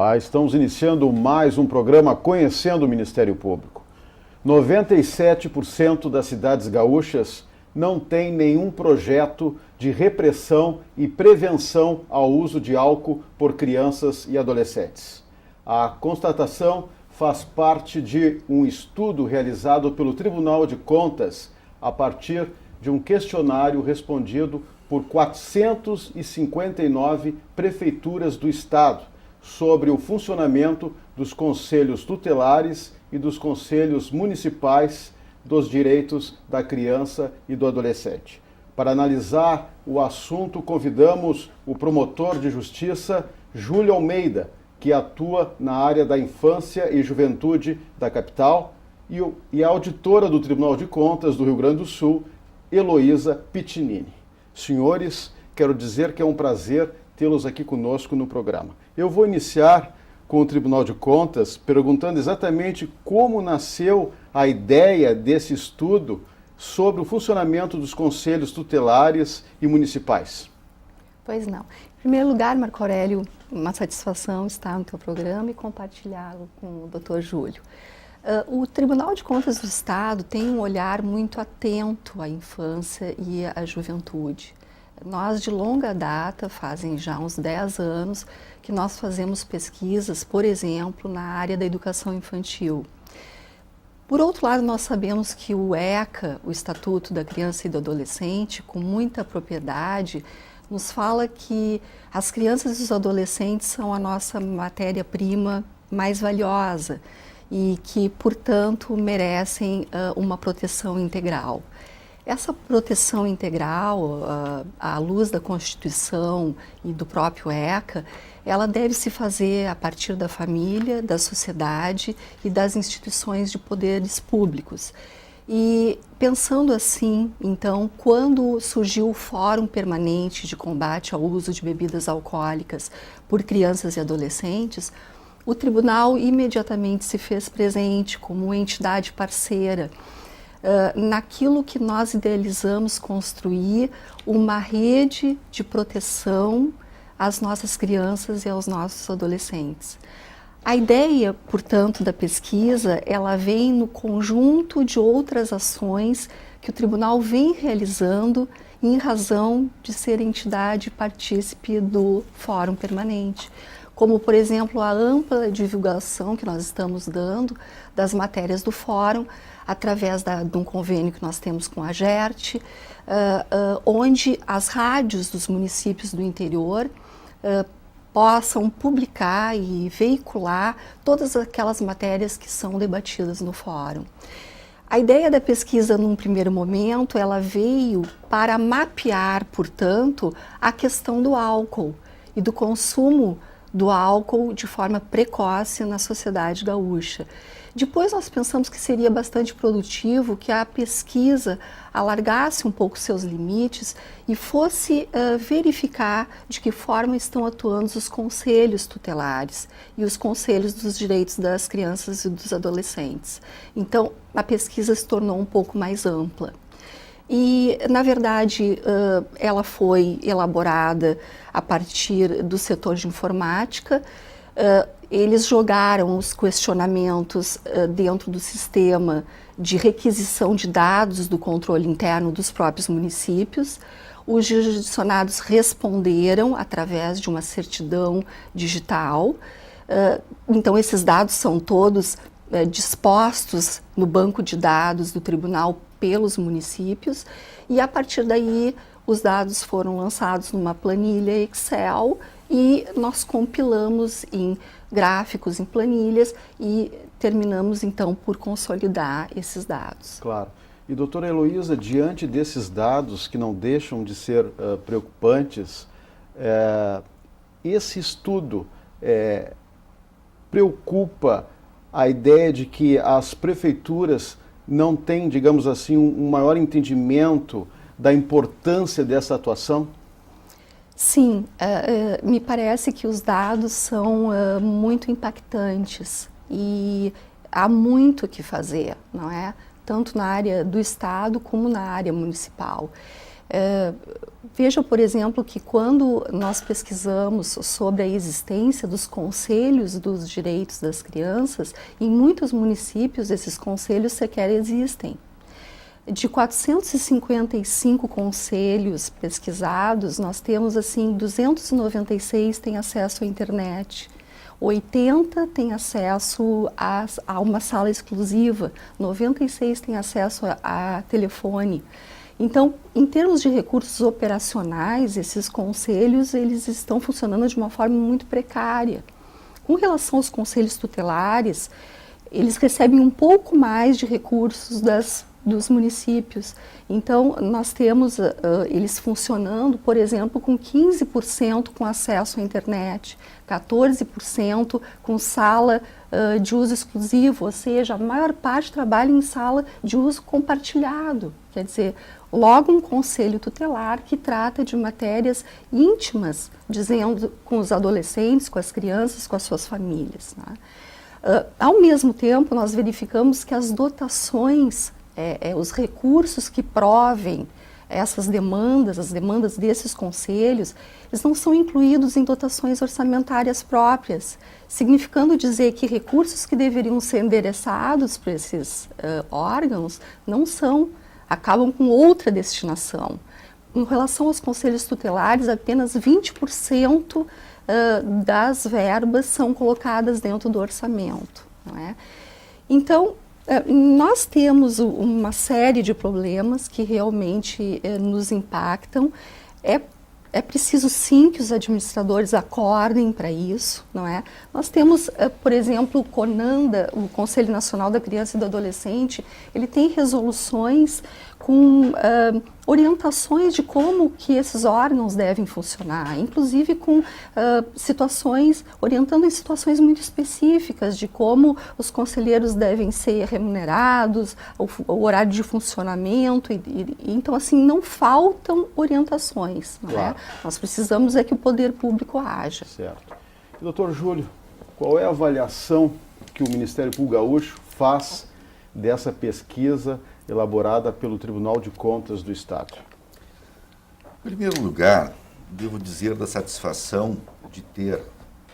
Olá, estamos iniciando mais um programa Conhecendo o Ministério Público. 97% das cidades gaúchas não tem nenhum projeto de repressão e prevenção ao uso de álcool por crianças e adolescentes. A constatação faz parte de um estudo realizado pelo Tribunal de Contas a partir de um questionário respondido por 459 prefeituras do estado sobre o funcionamento dos conselhos tutelares e dos conselhos municipais dos direitos da criança e do adolescente. Para analisar o assunto, convidamos o promotor de justiça, Júlio Almeida, que atua na área da infância e juventude da capital, e a auditora do Tribunal de Contas do Rio Grande do Sul, Heloísa Pitinini. Senhores, quero dizer que é um prazer tê-los aqui conosco no programa. Eu vou iniciar com o Tribunal de Contas perguntando exatamente como nasceu a ideia desse estudo sobre o funcionamento dos conselhos tutelares e municipais. Pois não. Em primeiro lugar, Marco Aurélio, uma satisfação estar no teu programa e compartilhá-lo com o Dr. Júlio. O Tribunal de Contas do Estado tem um olhar muito atento à infância e à juventude. Nós, de longa data, fazem já uns 10 anos, que nós fazemos pesquisas, por exemplo, na área da educação infantil. Por outro lado, nós sabemos que o ECA, o Estatuto da Criança e do Adolescente, com muita propriedade, nos fala que as crianças e os adolescentes são a nossa matéria-prima mais valiosa e que, portanto, merecem uma proteção integral. Essa proteção integral, à luz da Constituição e do próprio ECA, ela deve se fazer a partir da família, da sociedade e das instituições de poderes públicos. E pensando assim, então, quando surgiu o Fórum Permanente de Combate ao Uso de Bebidas Alcoólicas por Crianças e Adolescentes, o tribunal imediatamente se fez presente como entidade parceira naquilo que nós idealizamos construir uma rede de proteção às nossas crianças e aos nossos adolescentes. A ideia, portanto, da pesquisa, ela vem no conjunto de outras ações que o tribunal vem realizando em razão de ser entidade partícipe do Fórum Permanente, como, por exemplo, a ampla divulgação que nós estamos dando das matérias do Fórum, através de um convênio que nós temos com a GERT, onde as rádios dos municípios do interior possam publicar e veicular todas aquelas matérias que são debatidas no Fórum. A ideia da pesquisa, num primeiro momento, ela veio para mapear, portanto, a questão do álcool e do consumo do álcool de forma precoce na sociedade gaúcha. Depois nós pensamos que seria bastante produtivo que a pesquisa alargasse um pouco seus limites e fosse verificar de que forma estão atuando os conselhos tutelares e os conselhos dos direitos das crianças e dos adolescentes. Então, a pesquisa se tornou um pouco mais ampla. E, na verdade, ela foi elaborada a partir do setor de informática. Eles jogaram os questionamentos dentro do sistema de requisição de dados do controle interno dos próprios municípios. Os jurisdicionados responderam através de uma certidão digital. Então, esses dados são todos dispostos no banco de dados do tribunal pelos municípios, e a partir daí os dados foram lançados numa planilha Excel e nós compilamos em gráficos, em planilhas, e terminamos então por consolidar esses dados. Claro. E doutora Heloísa, diante desses dados que não deixam de ser preocupantes, esse estudo preocupa a ideia de que as prefeituras não têm, digamos assim, um maior entendimento da importância dessa atuação? Sim, me parece que os dados são muito impactantes e há muito o que fazer, não é? Tanto na área do Estado como na área municipal. Veja, por exemplo, que quando nós pesquisamos sobre a existência dos conselhos dos direitos das crianças, em muitos municípios esses conselhos sequer existem. De 455 conselhos pesquisados, nós temos assim 296 têm acesso à internet, 80 têm acesso a uma sala exclusiva, 96 têm acesso a telefone. Então, em termos de recursos operacionais, esses conselhos eles estão funcionando de uma forma muito precária. Com relação aos conselhos tutelares, eles recebem um pouco mais de recursos dos municípios. Então, nós temos eles funcionando, por exemplo, com 15% com acesso à internet, 14% com sala de uso exclusivo, ou seja, a maior parte trabalha em sala de uso compartilhado. Quer dizer, logo um conselho tutelar que trata de matérias íntimas, dizendo com os adolescentes, com as crianças, com as suas famílias, né? Ao mesmo tempo, nós verificamos que as dotações, os recursos que provem essas demandas, as demandas desses conselhos, eles não são incluídos em dotações orçamentárias próprias, significando dizer que recursos que deveriam ser endereçados para esses órgãos não são, acabam com outra destinação. Em relação aos conselhos tutelares, apenas 20% das verbas são colocadas dentro do orçamento, não é? Então, nós temos uma série de problemas que realmente nos impactam. É preciso sim que os administradores acordem para isso, não é? Nós temos, por exemplo, o CONANDA, o Conselho Nacional da Criança e do Adolescente, ele tem resoluções com orientações de como que esses órgãos devem funcionar, inclusive com situações, orientando em situações muito específicas de como os conselheiros devem ser remunerados, o horário de funcionamento, então assim, não faltam orientações, não é? Nós precisamos que o poder público haja. Certo. E, doutor Júlio, qual é a avaliação que o Ministério Público Gaúcho faz dessa pesquisa elaborada pelo Tribunal de Contas do Estado? Em primeiro lugar, devo dizer da satisfação de ter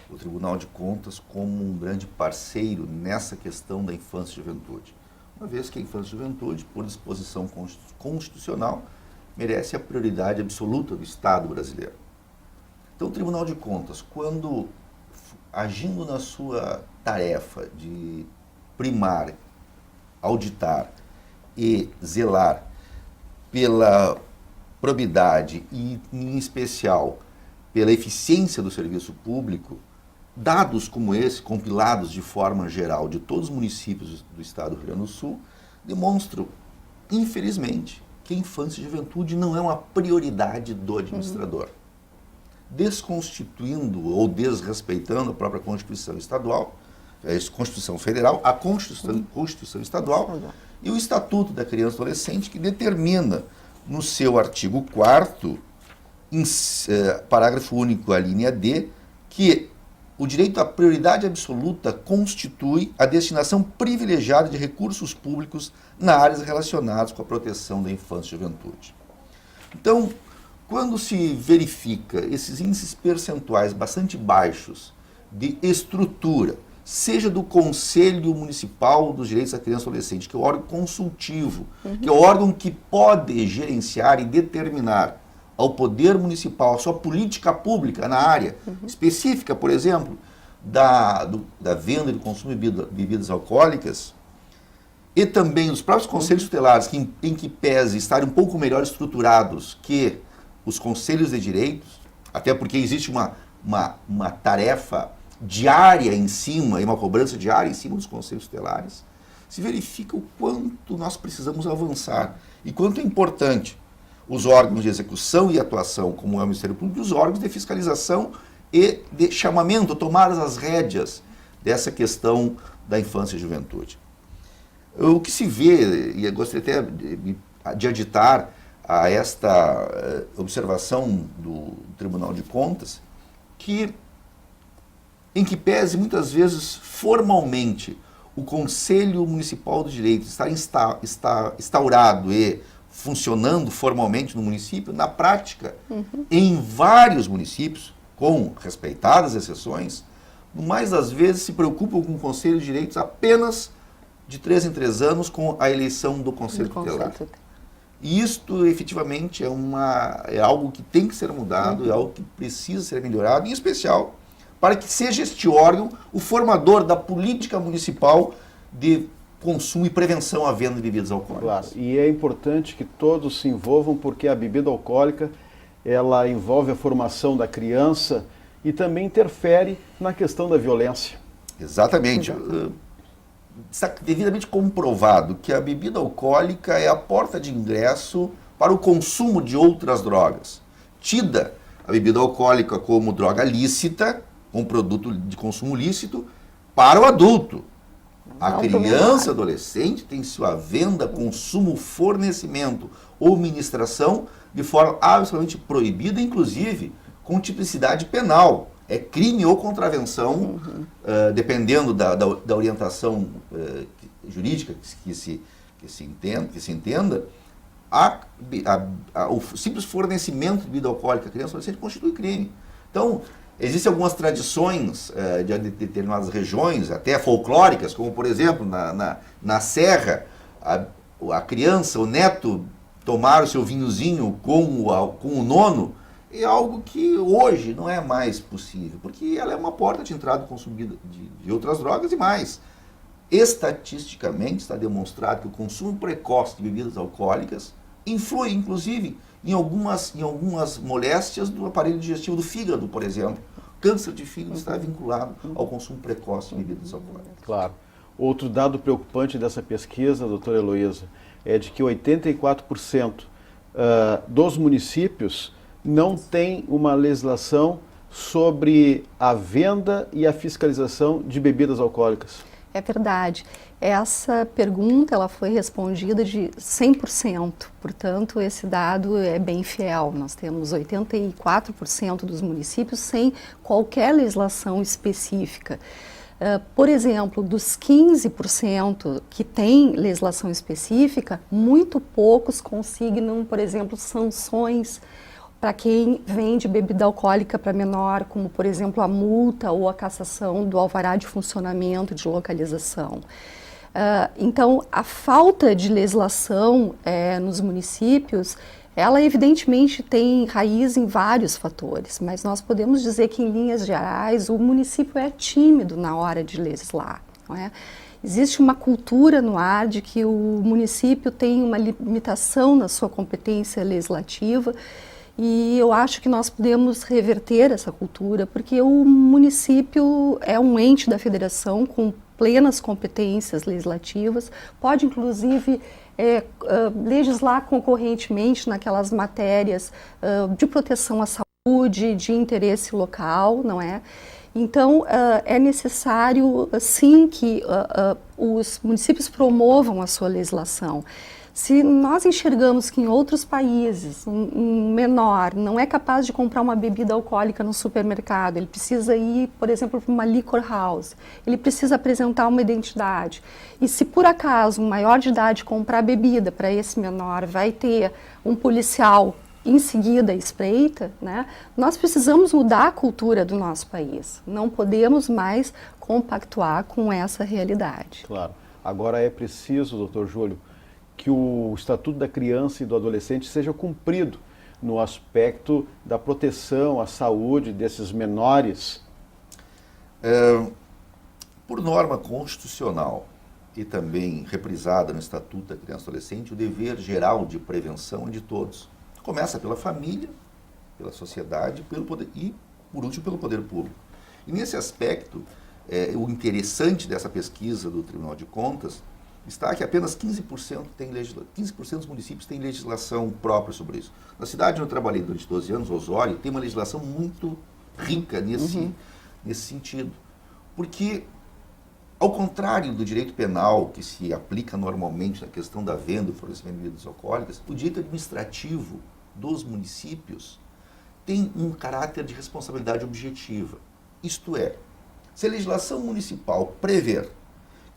o Tribunal de Contas como um grande parceiro nessa questão da infância e juventude. Uma vez que a infância e juventude, por disposição constitucional, merece a prioridade absoluta do Estado brasileiro. Então, o Tribunal de Contas, quando agindo na sua tarefa de primar, auditar e zelar pela probidade e, em especial, pela eficiência do serviço público, dados como esse, compilados de forma geral de todos os municípios do estado do Rio Grande do Sul, demonstram, infelizmente, que a infância e juventude não é uma prioridade do administrador. Desconstituindo ou desrespeitando a própria Constituição estadual, a Constituição Federal, a Constituição Estadual e o Estatuto da Criança e do Adolescente, que determina no seu artigo 4º, parágrafo único, a linha D, que o direito à prioridade absoluta constitui a destinação privilegiada de recursos públicos nas áreas relacionadas com a proteção da infância e juventude. Então, quando se verifica esses índices percentuais bastante baixos de estrutura, seja do Conselho Municipal dos Direitos da Criança e do Adolescente, que é o órgão consultivo, que é o órgão que pode gerenciar e determinar ao Poder Municipal a sua política pública na área específica, por exemplo, da venda e do consumo de bebidas alcoólicas, e também os próprios conselhos tutelares, em que pese estarem um pouco melhor estruturados que os conselhos de direitos, até porque existe uma tarefa diária em cima, e uma cobrança diária em cima dos conselhos tutelares, se verifica o quanto nós precisamos avançar e quanto é importante os órgãos de execução e atuação, como é o Ministério Público, e os órgãos de fiscalização e de chamamento, tomar as rédeas dessa questão da infância e juventude. O que se vê, e eu gostaria até de aditar a esta observação do Tribunal de Contas, em que pese muitas vezes formalmente o Conselho Municipal do Direito está instaurado e funcionando formalmente no município, na prática, em vários municípios, com respeitadas exceções, mais das vezes se preocupam com o Conselho de Direitos apenas de 3 em 3 anos com a eleição do Conselho Tutelar. E isto, efetivamente, é algo que tem que ser mudado, é algo que precisa ser melhorado, em especial para que seja este órgão o formador da política municipal de consumo e prevenção à venda de bebidas alcoólicas. Claro, e é importante que todos se envolvam, porque a bebida alcoólica, ela envolve a formação da criança e também interfere na questão da violência. Exatamente. Está devidamente comprovado que a bebida alcoólica é a porta de ingresso para o consumo de outras drogas. Tida a bebida alcoólica como droga lícita, um produto de consumo lícito, para o adulto. A criança, adolescente, tem sua venda, consumo, fornecimento ou ministração de forma absolutamente proibida, inclusive com tipicidade penal. É crime ou contravenção, dependendo da orientação jurídica que se entenda, o simples fornecimento de bebida alcoólica à criança ou adolescente constitui crime. Então, existem algumas tradições de determinadas regiões, até folclóricas, como, por exemplo, na Serra, a criança, o neto, tomar o seu vinhozinho com o nono, é algo que hoje não é mais possível, porque ela é uma porta de entrada consumida de outras drogas e mais. Estatisticamente está demonstrado que o consumo precoce de bebidas alcoólicas influi, inclusive, em algumas moléstias do aparelho digestivo do fígado, por exemplo. Câncer de fígado está vinculado ao consumo precoce de bebidas alcoólicas. Claro. Outro dado preocupante dessa pesquisa, doutora Heloísa, é de que 84% dos municípios não tem uma legislação sobre a venda e a fiscalização de bebidas alcoólicas. É verdade. Essa pergunta ela foi respondida de 100%, portanto esse dado é bem fiel. Nós temos 84% dos municípios sem qualquer legislação específica. Por exemplo, dos 15% que tem legislação específica, muito poucos consignam, por exemplo, sanções para quem vende bebida alcoólica para menor, como, por exemplo, a multa ou a cassação do alvará de funcionamento, de localização. Então, a falta de legislação nos municípios, ela evidentemente tem raiz em vários fatores, mas nós podemos dizer que, em linhas gerais, o município é tímido na hora de legislar, não é? Existe uma cultura no ar de que o município tem uma limitação na sua competência legislativa. E eu acho que nós podemos reverter essa cultura, porque o município é um ente da federação com plenas competências legislativas, pode inclusive legislar concorrentemente naquelas matérias de proteção à saúde, de interesse local, não é? Então, é necessário, sim, que os municípios promovam a sua legislação. Se nós enxergamos que em outros países, um menor não é capaz de comprar uma bebida alcoólica no supermercado, ele precisa ir, por exemplo, para uma liquor house, ele precisa apresentar uma identidade. E se por acaso um maior de idade comprar bebida para esse menor, vai ter um policial em seguida espreita, né? Nós precisamos mudar a cultura do nosso país. Não podemos mais compactuar com essa realidade. Claro. Agora é preciso, doutor Júlio, que o Estatuto da Criança e do Adolescente seja cumprido no aspecto da proteção à saúde desses menores. Por norma constitucional e também reprisada no Estatuto da Criança e do Adolescente, o dever geral de prevenção é de todos. Começa pela família, pela sociedade pelo poder, e, por último, pelo poder público. E nesse aspecto, o interessante dessa pesquisa do Tribunal de Contas está que apenas 15% dos municípios têm legislação própria sobre isso. Na cidade onde eu trabalhei durante 12 anos, Osório, tem uma legislação muito rica nesse sentido. Porque, ao contrário do direito penal, que se aplica normalmente na questão da venda e fornecimento de bebidas alcoólicas, o direito administrativo dos municípios tem um caráter de responsabilidade objetiva. Isto é, se a legislação municipal prever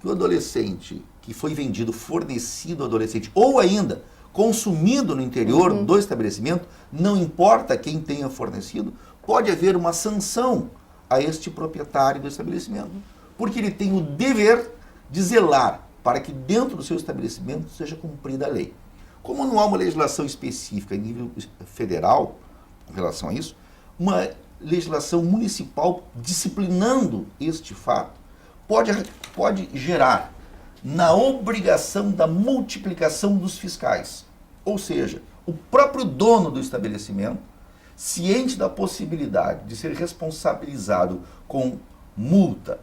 que o adolescente que foi vendido, fornecido ao adolescente, ou ainda consumido no interior do estabelecimento, não importa quem tenha fornecido, pode haver uma sanção a este proprietário do estabelecimento, porque ele tem o dever de zelar para que dentro do seu estabelecimento seja cumprida a lei. Como não há uma legislação específica em nível federal com relação a isso, uma legislação municipal disciplinando este fato pode gerar na obrigação da multiplicação dos fiscais. Ou seja, o próprio dono do estabelecimento, ciente da possibilidade de ser responsabilizado com multa,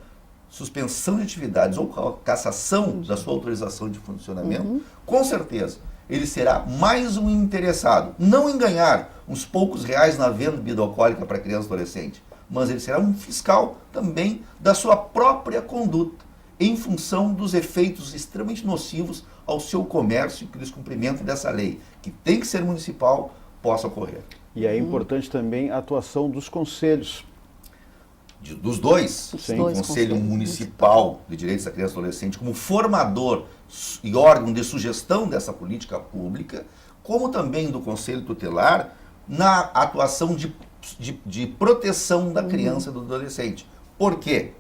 suspensão de atividades ou cassação da sua autorização de funcionamento, com certeza ele será mais um interessado, não em ganhar uns poucos reais na venda de bebida alcoólica para criança e adolescente, mas ele será um fiscal também da sua própria conduta, em função dos efeitos extremamente nocivos ao seu comércio que o descumprimento dessa lei, que tem que ser municipal, possa ocorrer. E é importante também a atuação dos conselhos. Dos dois, o Conselho Municipal de Direitos da Criança e Adolescente como formador e órgão de sugestão dessa política pública, como também do Conselho Tutelar na atuação de proteção da criança e do adolescente. Por quê?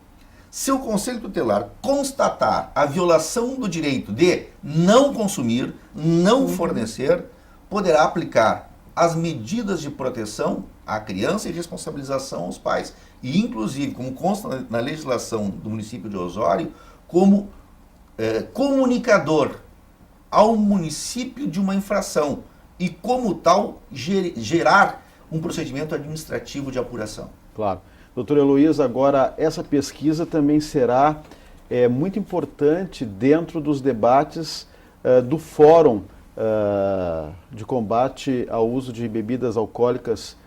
Se o Conselho Tutelar constatar a violação do direito de não consumir, não fornecer, poderá aplicar as medidas de proteção à criança e responsabilização aos pais. E, inclusive, como consta na legislação do município de Osório, como comunicador ao município de uma infração e, como tal, gerar um procedimento administrativo de apuração. Claro. Doutor Heloísa, agora essa pesquisa também será muito importante dentro dos debates do Fórum de Combate ao Uso de Bebidas Alcoólicas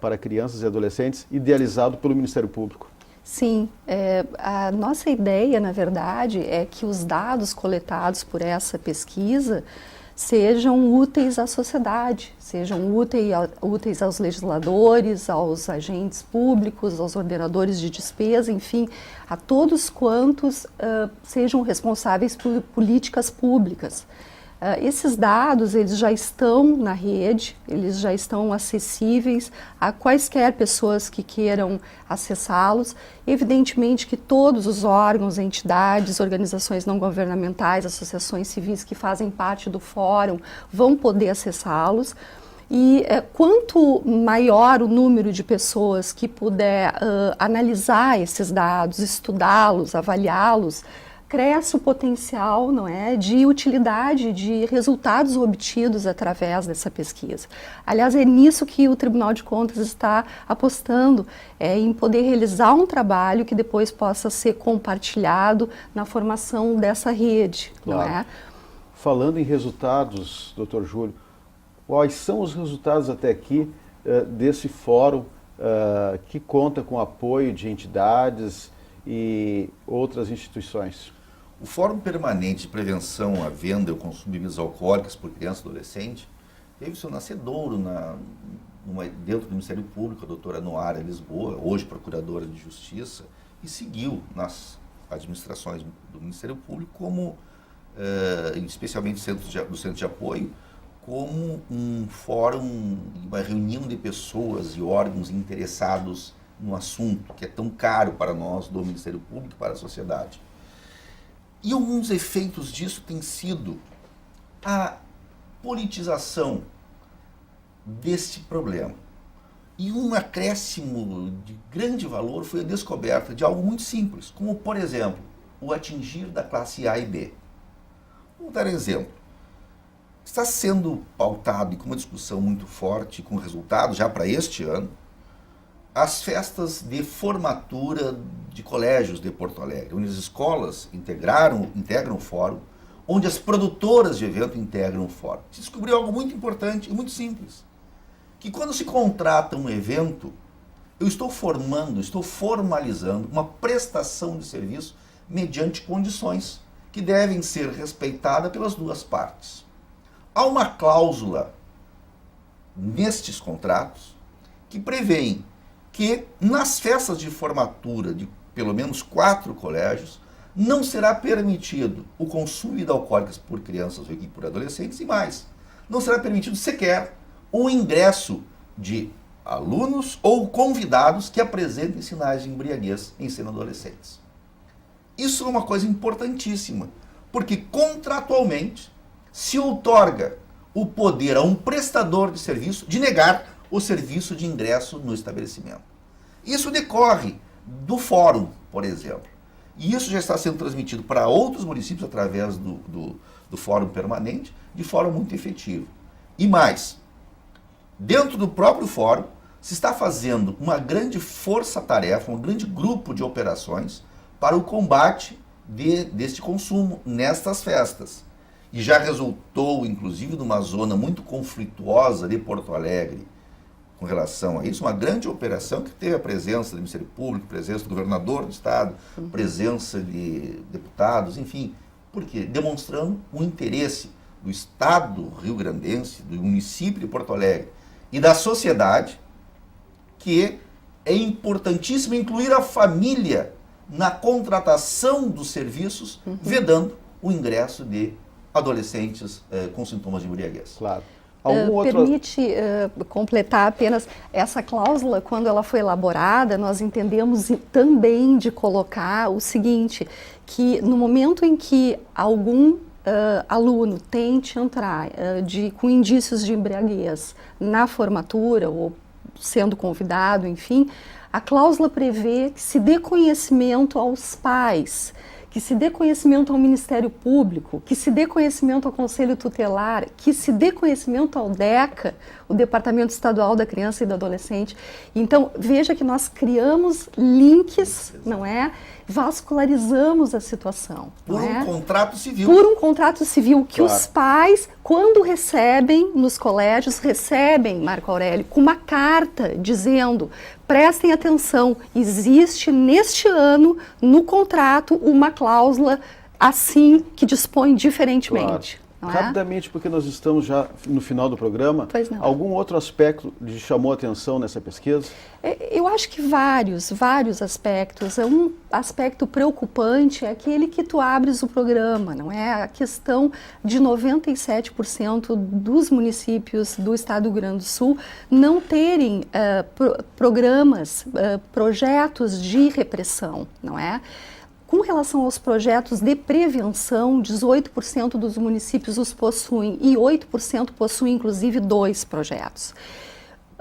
para Crianças e Adolescentes, idealizado pelo Ministério Público. Sim, a nossa ideia, na verdade, é que os dados coletados por essa pesquisa sejam úteis à sociedade, sejam úteis aos legisladores, aos agentes públicos, aos ordenadores de despesa, enfim, a todos quantos sejam responsáveis por políticas públicas. Esses dados, eles já estão na rede, eles já estão acessíveis a quaisquer pessoas que queiram acessá-los. Evidentemente que todos os órgãos, entidades, organizações não governamentais, associações civis que fazem parte do fórum vão poder acessá-los. E quanto maior o número de pessoas que puder analisar esses dados, estudá-los, avaliá-los, cresce o potencial, não é, de utilidade, de resultados obtidos através dessa pesquisa. Aliás, é nisso que o Tribunal de Contas está apostando, em poder realizar um trabalho que depois possa ser compartilhado na formação dessa rede. Claro. Não é? Falando em resultados, doutor Júlio, quais são os resultados até aqui desse fórum que conta com apoio de entidades e outras instituições? O Fórum Permanente de Prevenção à Venda e ao Consumo de Bebidas Alcoólicas por Criança e Adolescente teve seu nascedouro dentro do Ministério Público, a doutora Noara Lisboa, hoje Procuradora de Justiça, e seguiu nas administrações do Ministério Público, como, especialmente do Centro de Apoio, como um fórum, uma reunião de pessoas e órgãos interessados no assunto que é tão caro para nós do Ministério Público e para a sociedade. E alguns efeitos disso têm sido a politização deste problema. E um acréscimo de grande valor foi a descoberta de algo muito simples, como, por exemplo, o atingir da classe A e B. Vou dar exemplo. Está sendo pautado e com uma discussão muito forte, com resultado já para este ano, as festas de formatura de colégios de Porto Alegre, onde as escolas integram o fórum, onde as produtoras de evento integram o fórum. Se descobriu algo muito importante e muito simples, que quando se contrata um evento, eu estou formalizando uma prestação de serviço mediante condições que devem ser respeitadas pelas duas partes. Há uma cláusula nestes contratos que prevêem que nas festas de formatura de pelo menos 4 colégios não será permitido o consumo de alcoólicas por crianças e por adolescentes e mais. não será permitido sequer o ingresso de alunos ou convidados que apresentem sinais de embriaguez em sendo adolescentes. Isso é uma coisa importantíssima, porque contratualmente se outorga o poder a um prestador de serviço de negar o serviço de ingresso no estabelecimento. Isso decorre do fórum, por exemplo. E isso já está sendo transmitido para outros municípios através do fórum permanente, de forma muito efetiva. E mais, dentro do próprio fórum, se está fazendo uma grande força-tarefa, um grande grupo de operações para o combate deste consumo nestas festas. E já resultou, inclusive, numa zona muito conflituosa de Porto Alegre, com relação a isso, uma grande operação que teve a presença do Ministério Público, presença do governador do Estado, presença de deputados, enfim. Por quê? Demonstrando o interesse do Estado rio-grandense, do município de Porto Alegre e da sociedade, que é importantíssimo incluir a família na contratação dos serviços, vedando o ingresso de adolescentes com sintomas de embriaguez. Claro. Permite completar apenas essa cláusula, quando ela foi elaborada, nós entendemos também de colocar o seguinte, que no momento em que algum aluno tente entrar com indícios de embriaguez na formatura ou sendo convidado, enfim, a cláusula prevê que se dê conhecimento aos pais, que se dê conhecimento ao Ministério Público, que se dê conhecimento ao Conselho Tutelar, que se dê conhecimento ao DECA, o Departamento Estadual da Criança e do Adolescente. Então, veja que nós criamos links, não é? Vascularizamos a situação. Por um contrato civil. Por um contrato civil que Claro. os pais, quando recebem nos colégios, recebem, Marco Aurélio, com uma carta dizendo: prestem atenção, existe neste ano, no contrato, uma cláusula assim que dispõe diferentemente. Claro. Não é? Rapidamente, porque nós estamos já no final do programa, Pois não. algum outro aspecto lhe chamou a atenção nessa pesquisa? Eu acho que vários aspectos. Um aspecto preocupante é aquele que tu abres o programa, não é? A questão de 97% dos municípios do estado do Rio Grande do Sul não terem programas, projetos de repressão, não é? Com relação aos projetos de prevenção, 18% dos municípios os possuem e 8% possuem inclusive 2 projetos.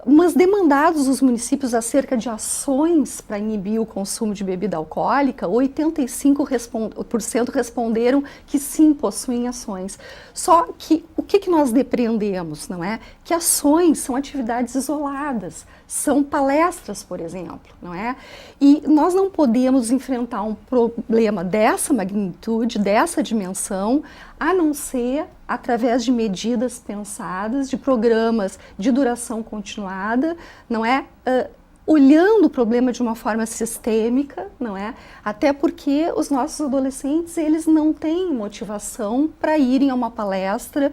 Mas demandados os municípios acerca de ações para inibir o consumo de bebida alcoólica, 85% responderam que sim, possuem ações. Só que o que nós depreendemos, não é? Que ações são atividades isoladas, são palestras, por exemplo, não é? E nós não podemos enfrentar um problema dessa magnitude, dessa dimensão, a não ser através de medidas pensadas, de programas de duração continuada, não é? Olhando o problema de uma forma sistêmica, não é? Até porque os nossos adolescentes, eles não têm motivação para irem a uma palestra,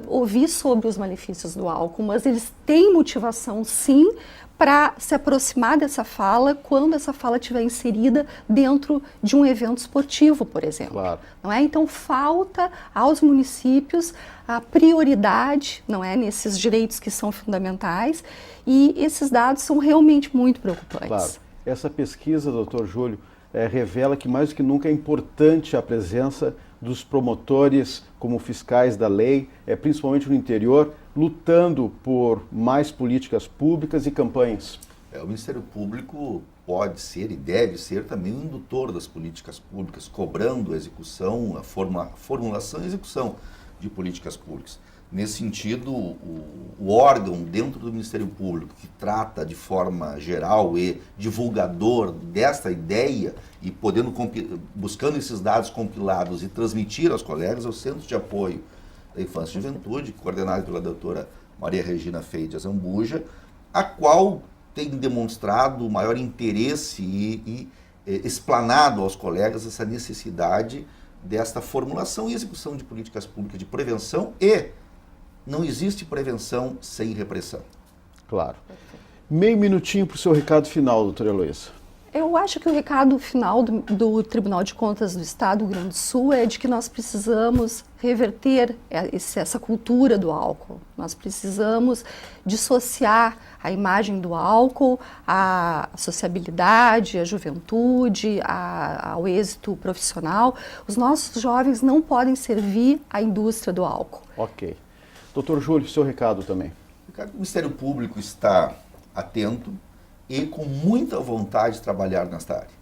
ouvir sobre os malefícios do álcool, mas eles têm motivação, sim, para se aproximar dessa fala quando essa fala estiver inserida dentro de um evento esportivo, por exemplo. Claro. Não é? Então, falta aos municípios a prioridade, não é, nesses direitos que são fundamentais, e esses dados são realmente muito preocupantes. Claro. Essa pesquisa, doutor Júlio, revela que mais do que nunca é importante a presença dos promotores como fiscais da lei, principalmente no interior, lutando por mais políticas públicas e campanhas. O Ministério Público pode ser e deve ser também um indutor das políticas públicas, cobrando a execução, a formulação e execução de políticas públicas. Nesse sentido, o órgão dentro do Ministério Público que trata de forma geral e divulgador desta ideia e buscando esses dados compilados e transmitir aos colegas é o Centro de Apoio da Infância e Juventude, coordenado pela doutora Maria Regina Feide Azambuja, a qual tem demonstrado maior interesse e explanado aos colegas essa necessidade desta formulação e execução de políticas públicas de prevenção, e não existe prevenção sem repressão. Claro. Meio minutinho para o seu recado final, doutora Heloísa. Eu acho que o recado final do Tribunal de Contas do Estado do Rio Grande do Sul é de que nós precisamos reverter essa cultura do álcool. Nós precisamos dissociar a imagem do álcool, a sociabilidade, a juventude, ao êxito profissional. Os nossos jovens não podem servir à indústria do álcool. Ok. Doutor Júlio, seu recado também. O Ministério Público está atento e com muita vontade de trabalhar nesta área.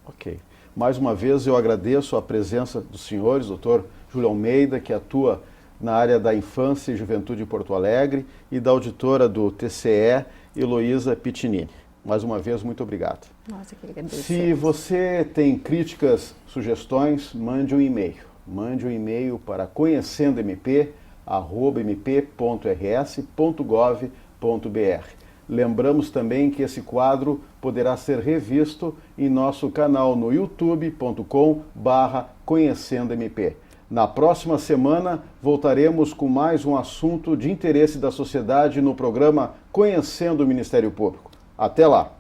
Ok. Mais uma vez eu agradeço a presença dos senhores, doutor Júlio Almeida, que atua na área da infância e juventude em Porto Alegre, e da auditora do TCE, Heloísa Pitinini. Mais uma vez, muito obrigado. Nossa, que agradeço. Se você tem críticas, sugestões, mande um e-mail. Mande um e-mail para conhecendomp@mp.rs.gov.br. Lembramos também que esse quadro poderá ser revisto em nosso canal no youtube.com/conhecendomp. Na próxima semana voltaremos com mais um assunto de interesse da sociedade no programa Conhecendo o Ministério Público. Até lá!